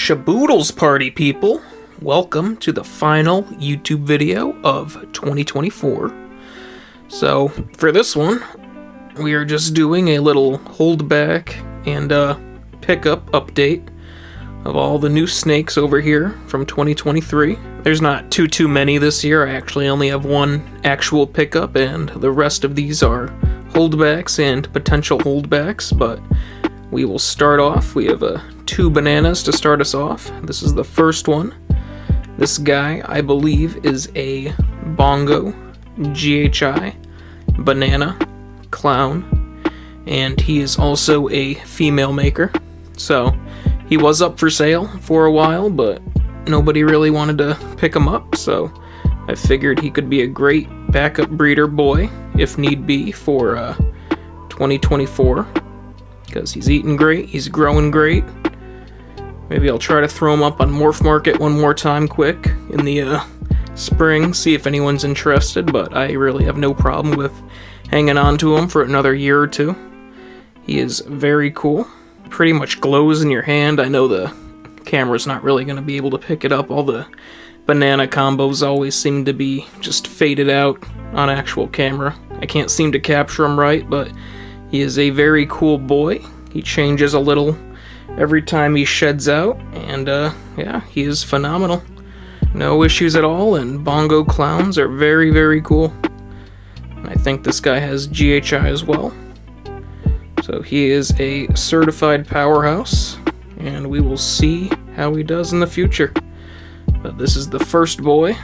Shaboodles party, people! Welcome to the final YouTube video of 2024. So, for this one, we are just doing a little holdback and pickup update of all the new snakes over here from 2023. There's not too many this year. I actually only have one actual pickup, and the rest of these are holdbacks and potential holdbacks, but we will start off. We have 2 bananas to start us off. This is the first one. This guy, I believe, is a Bongo Ghi Banana Clown, and he is also a female maker. So he was up for sale for a while, but nobody really wanted to pick him up, so I figured he could be a great backup breeder boy, if need be, for 2024, because he's eating great, he's growing great. Maybe I'll try to throw him up on Morph Market one more time quick in the spring, see if anyone's interested, but I really have no problem with hanging on to him for another year or two. He is very cool. Pretty much glows in your hand. I know the camera's not really going to be able to pick it up. All the banana combos always seem to be just faded out on actual camera. I can't seem to capture him right, but he is a very cool boy. He changes a little every time he sheds out, and yeah, he is phenomenal. No issues at all, and Bongo Clowns are very cool. And I think this guy has GHI as well. So he is a certified powerhouse, and we will see how he does in the future. But this is the first boy,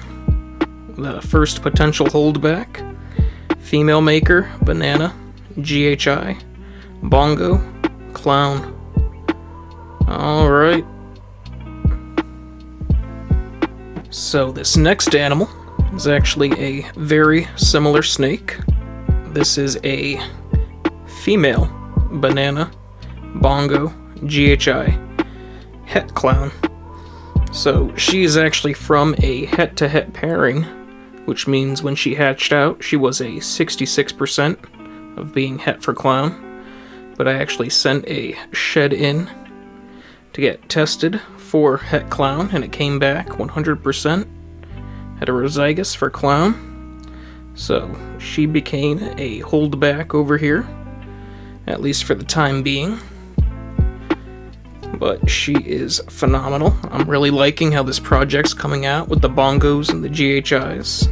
the first potential holdback. Female maker, banana, GHI, Bongo, Clown. Alright. So this next animal is actually a very similar snake. This is a female banana, Bongo, GHI, het clown. So she's actually from a het-to-het pairing, which means when she hatched out, she was a 66% of being het for clown. But I actually sent a shed in to get tested for het clown, and it came back 100% heterozygous for clown. So she became a holdback over here, at least for the time being. But she is phenomenal. I'm really liking how this project's coming out with the Bongos and the GHIs.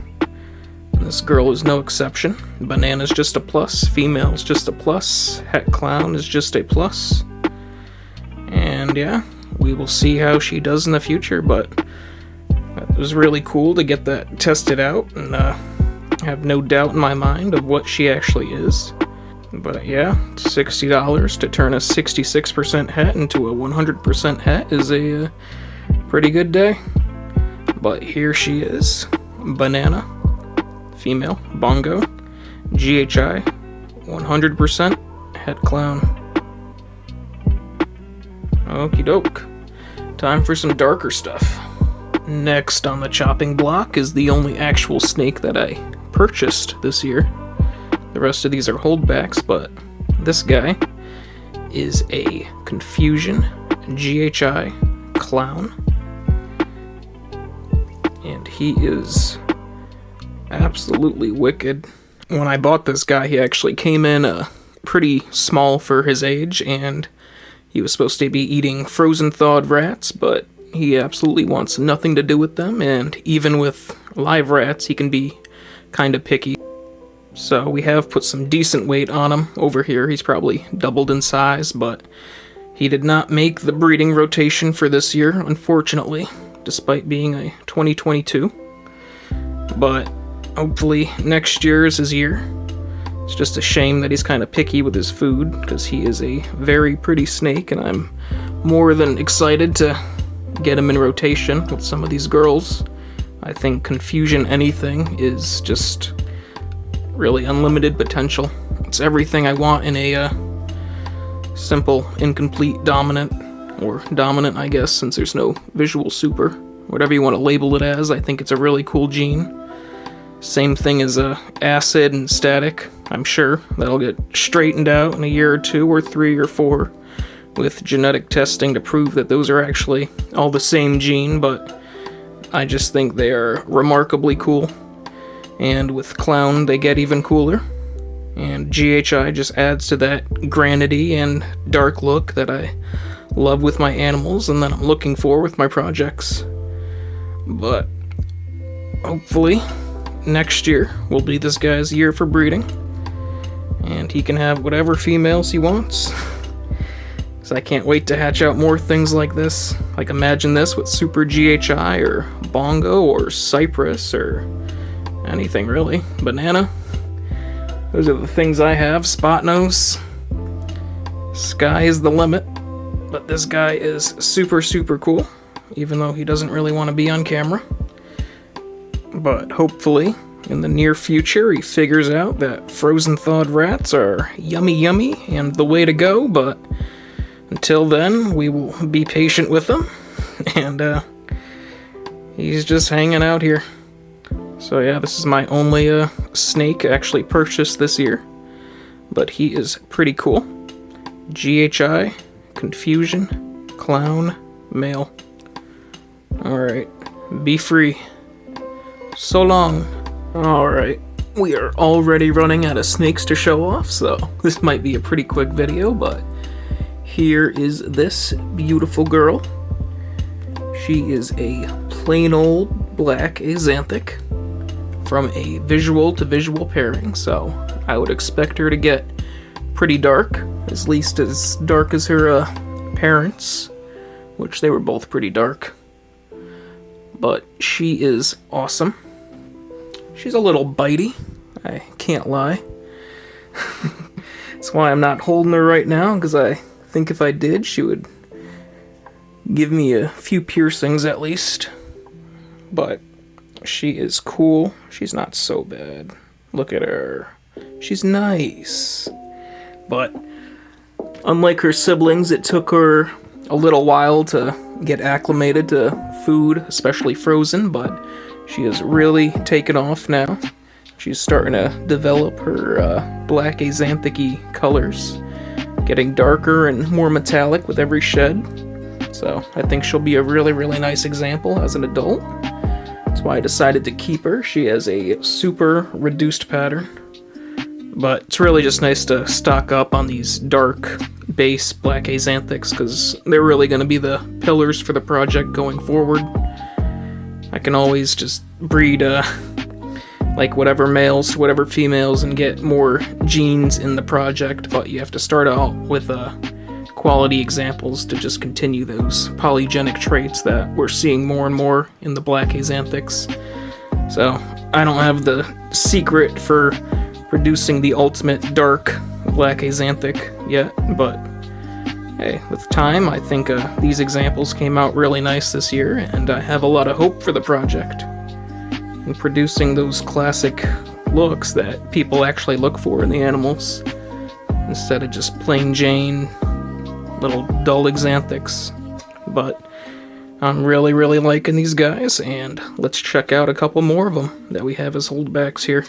And this girl is no exception. Banana's just a plus, female's just a plus, het clown is just a plus. And yeah, we will see how she does in the future, but it was really cool to get that tested out, and I have no doubt in my mind of what she actually is. But yeah, $60 to turn a 66% het into a 100% het is a pretty good day. But here she is, banana, female, Bongo, GHI, 100% het clown. Okie doke. Time for some darker stuff. Next on the chopping block is the only actual snake that I purchased this year. The rest of these are holdbacks, but this guy is a Confusion GHI Clown. And he is absolutely wicked. When I bought this guy, he actually came in pretty small for his age, and he was supposed to be eating frozen thawed rats, but he absolutely wants nothing to do with them, and even with live rats, he can be kind of picky. So we have put some decent weight on him over here. He's probably doubled in size, but he did not make the breeding rotation for this year, unfortunately, despite being a 2022. But hopefully next year is his year. It's just a shame that he's kind of picky with his food, because he is a very pretty snake, and I'm more than excited to get him in rotation with some of these girls. I think Confusion anything is just really unlimited potential. It's everything I want in a simple, incomplete dominant, or dominant, I guess, since there's no visual super. Whatever you want to label it as, I think it's a really cool gene. Same thing as acid and static. I'm sure that'll get straightened out in a year or 2 or 3 or 4 with genetic testing to prove that those are actually all the same gene, but I just think they are remarkably cool. And with Clown, they get even cooler. And GHI just adds to that granity and dark look that I love with my animals and that I'm looking for with my projects. But hopefully next year will be this guy's year for breeding, and he can have whatever females he wants. So I can't wait to hatch out more things like this. Like, imagine this with Super GHI or Bongo or Cypress or anything really. Banana. Those are the things I have. Spot nose. Sky is the limit. But this guy is super, super cool, even though he doesn't really want to be on camera. But hopefully, in the near future, he figures out that frozen thawed rats are yummy yummy and the way to go, but until then, we will be patient with him, and he's just hanging out here. So yeah, this is my only snake actually purchased this year, but he is pretty cool. GHI, Confusion, Clown, Male. Alright, be free. So long. Alright, we are already running out of snakes to show off, so this might be a pretty quick video, but here is this beautiful girl. She is a plain old black Axanthic from a visual to visual pairing, so I would expect her to get pretty dark, at least as dark as her parents, which they were both pretty dark. But she is awesome. She's a little bitey, I can't lie. That's why I'm not holding her right now, because I think if I did, she would give me a few piercings at least. But she is cool. She's not so bad. Look at her. She's nice. But unlike her siblings, it took her a little while to get acclimated to food, especially frozen, but she has really taken off now. She's starting to develop her black Axanthic-y colors, getting darker and more metallic with every shed. So I think she'll be a really, really nice example as an adult. That's why I decided to keep her. She has a super reduced pattern, but it's really just nice to stock up on these dark base black Axanthics, because they're really going to be the pillars for the project going forward. I can always just breed like whatever males to whatever females and get more genes in the project, but you have to start out with quality examples to just continue those polygenic traits that we're seeing more and more in the black Axanthics. So I don't have the secret for producing the ultimate dark black Axanthic yet, but hey, with time, I think these examples came out really nice this year, and I have a lot of hope for the project in producing those classic looks that people actually look for in the animals, instead of just plain Jane little dull Axanthics. But I'm really, really liking these guys, and let's check out a couple more of them that we have as holdbacks here.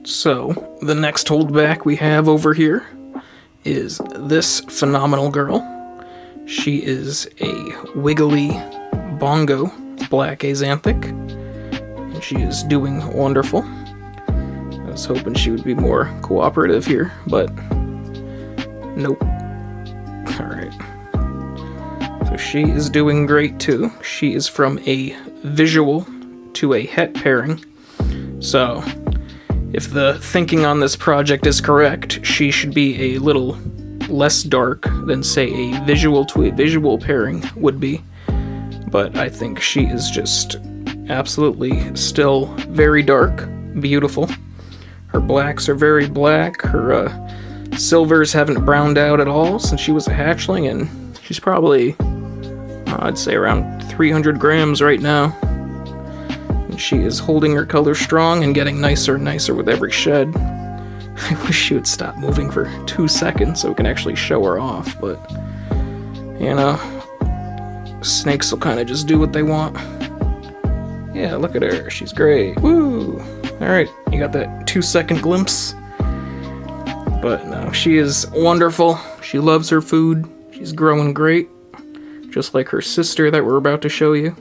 So, the next holdback we have over here is this phenomenal girl. She is a wiggly Bongo black Axanthic, and she is doing wonderful. I was hoping she would be more cooperative here, but nope. Alright. So she is doing great too. She is from a visual to a het pairing. So if the thinking on this project is correct, she should be a little less dark than, say, a visual to a visual pairing would be. But I think she is just absolutely still very dark, beautiful. Her blacks are very black. Her silvers haven't browned out at all since she was a hatchling, and she's probably, I'd say, around 300 grams right now. And she is holding her color strong and getting nicer and nicer with every shed. I wish she would stop moving for 2 seconds so we can actually show her off, but, you know, snakes will kind of just do what they want. Yeah, look at her. She's great. Woo! Alright, you got that 2-second glimpse. But no, she is wonderful. She loves her food. She's growing great, just like her sister that we're about to show you.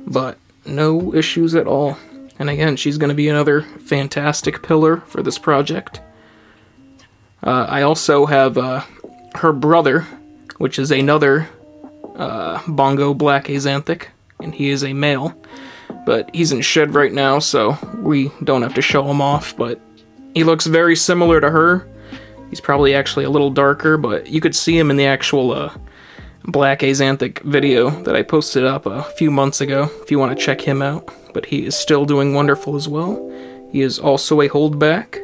But no issues at all. And again, she's going to be another fantastic pillar for this project. I also have her brother, which is another Bongo Black Axanthic, and he is a male. But he's in shed right now, so we don't have to show him off, but he looks very similar to her. He's probably actually a little darker, but you could see him in the actual Black Axanthic video that I posted up a few months ago, if you want to check him out. But he is still doing wonderful as well. He is also a holdback,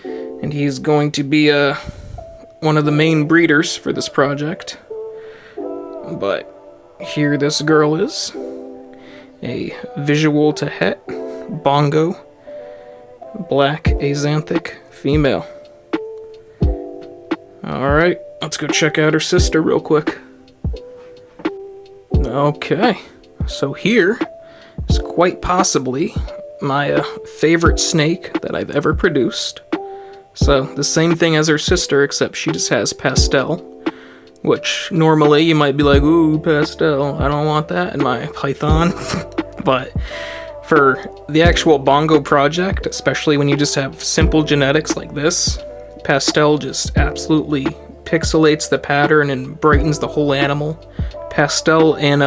and he's going to be one of the main breeders for this project. But here this girl is, a visual to het Bongo Black Axanthic female. Alright, let's go check out her sister real quick. Okay, so here is quite possibly my favorite snake that I've ever produced. So, the same thing as her sister, except she just has pastel, which normally you might be like, ooh, pastel, I don't want that in my python. But for the actual Bongo project, especially when you just have simple genetics like this, pastel just absolutely pixelates the pattern and brightens the whole animal. Pastel and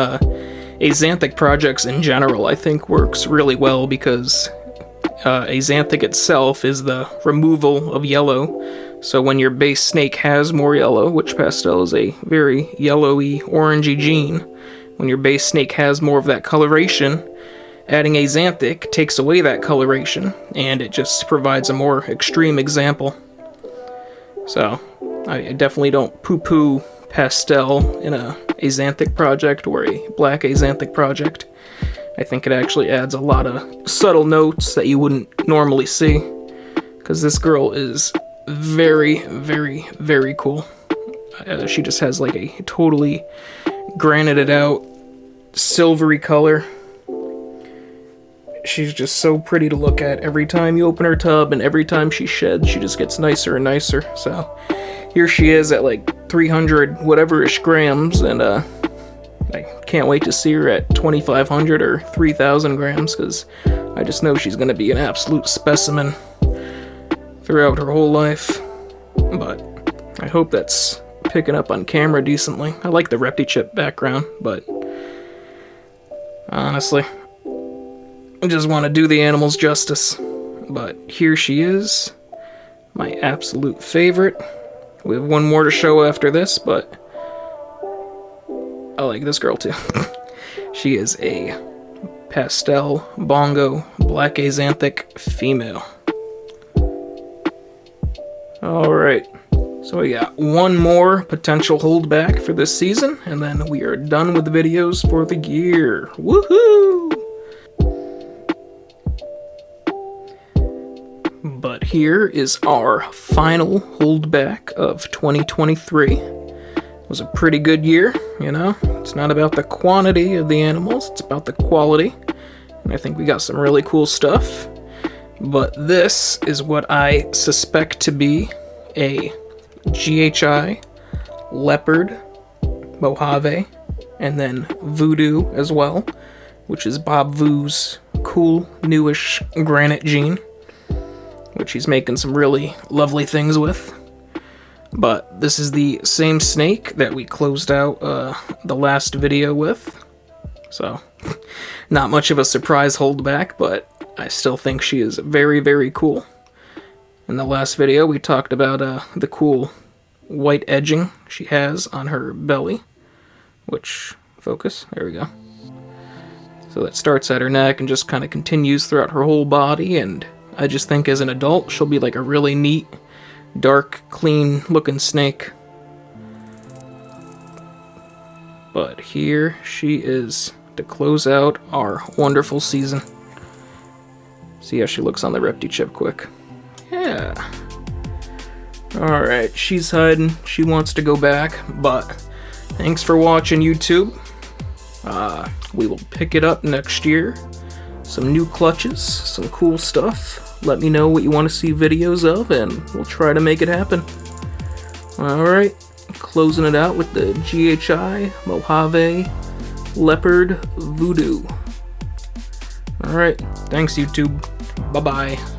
Axanthic projects in general, I think, works really well because Axanthic itself is the removal of yellow. So when your base snake has more yellow, which pastel is a very yellowy, orangey gene, when your base snake has more of that coloration, adding Axanthic takes away that coloration, and it just provides a more extreme example. So, I definitely don't poo-poo pastel in a Axanthic project or a Black Axanthic project. I think it actually adds a lot of subtle notes that you wouldn't normally see, because this girl is very, very, very cool. She just has like a totally granited out silvery color. She's just so pretty to look at. Every time you open her tub and every time she sheds, she just gets nicer and nicer. So here she is at like 300 whatever-ish grams, and I can't wait to see her at 2,500 or 3,000 grams, because I just know she's going to be an absolute specimen throughout her whole life. But I hope that's picking up on camera decently. I like the ReptiChip background, but honestly, I just want to do the animals justice. But here she is, my absolute favorite. We have one more to show after this, but I like this girl too. She is a pastel Bongo Black Axanthic female. Alright, so we got one more potential holdback for this season, and then we are done with videos for the year. Woohoo! But here is our final holdback of 2023. It was a pretty good year, you know? It's not about the quantity of the animals, it's about the quality. And I think we got some really cool stuff. But this is what I suspect to be a GHI, Leopard, Mojave, and then Voodoo as well, which is Bob Voo's cool, newish granite gene, which he's making some really lovely things with. But this is the same snake that we closed out the last video with. So, not much of a surprise holdback, but I still think she is very, very cool. In the last video, we talked about the cool white edging she has on her belly, which, focus, there we go. So that starts at her neck and just kind of continues throughout her whole body, and I just think as an adult, she'll be like a really neat, dark, clean looking snake. But here she is to close out our wonderful season. See how she looks on the ReptiChip quick. Yeah. Alright, she's hiding. She wants to go back, but thanks for watching, YouTube. We will pick it up next year. Some new clutches, some cool stuff. let me know what you want to see videos of, and we'll try to make it happen. Alright, closing it out with the GHI Mojave Leopard Voodoo. Alright, thanks YouTube. Bye-bye.